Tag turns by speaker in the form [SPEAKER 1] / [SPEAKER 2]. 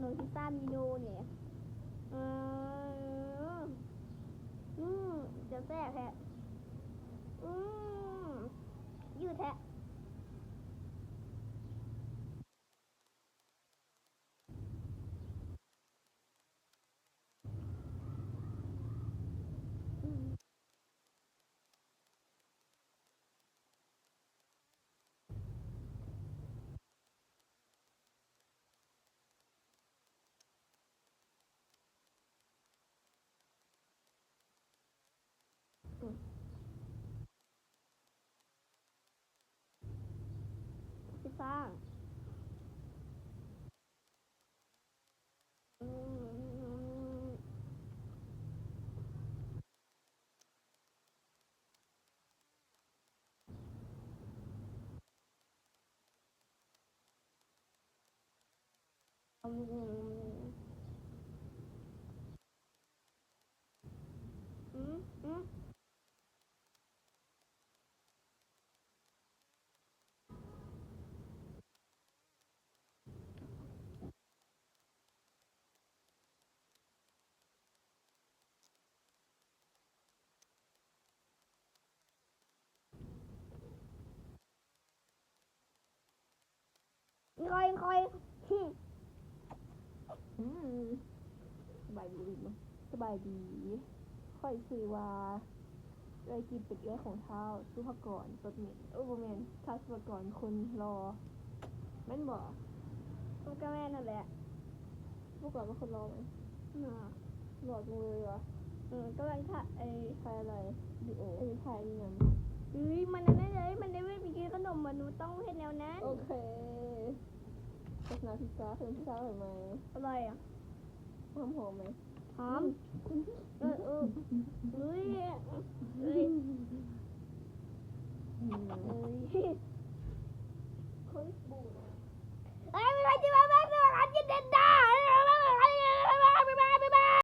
[SPEAKER 1] นนพิซซ่ามิโนเนี่ยอืมอืมจะแซ่บแท้อืมยืดแท้พิซซ่าอืมอืมอืมอืมค่อย
[SPEAKER 2] อืมสบายดีมั้ยสบายดีค่อยชื่อว่าเอ้ยกินเป็นเอื้อยของเท้าสุภกรตดเหม็นบ่แม่นท้าวสุภกรคนรอแม่นบ่
[SPEAKER 1] มันก็แม่นั่นแหละ
[SPEAKER 2] สุภกรเป็นคนรอไหม
[SPEAKER 1] อ่า
[SPEAKER 2] หล่อจังเลยวะ
[SPEAKER 1] กำลังถ่าย
[SPEAKER 2] ถ่ายอะไรวิดีโอถ่ายอีหยัง
[SPEAKER 1] เฮ้ยมันนั่นเลยมันได้ไม่ไปกินขนมมันหนูต้องเห็นแนวนั้น
[SPEAKER 2] โอเคโฆษณาพิซซ่าเคยพิซซ่าอร่อยไหม
[SPEAKER 1] อร่อยอ่ะ
[SPEAKER 2] หอมไหม
[SPEAKER 1] หอมเฮ้ยเฮ้ย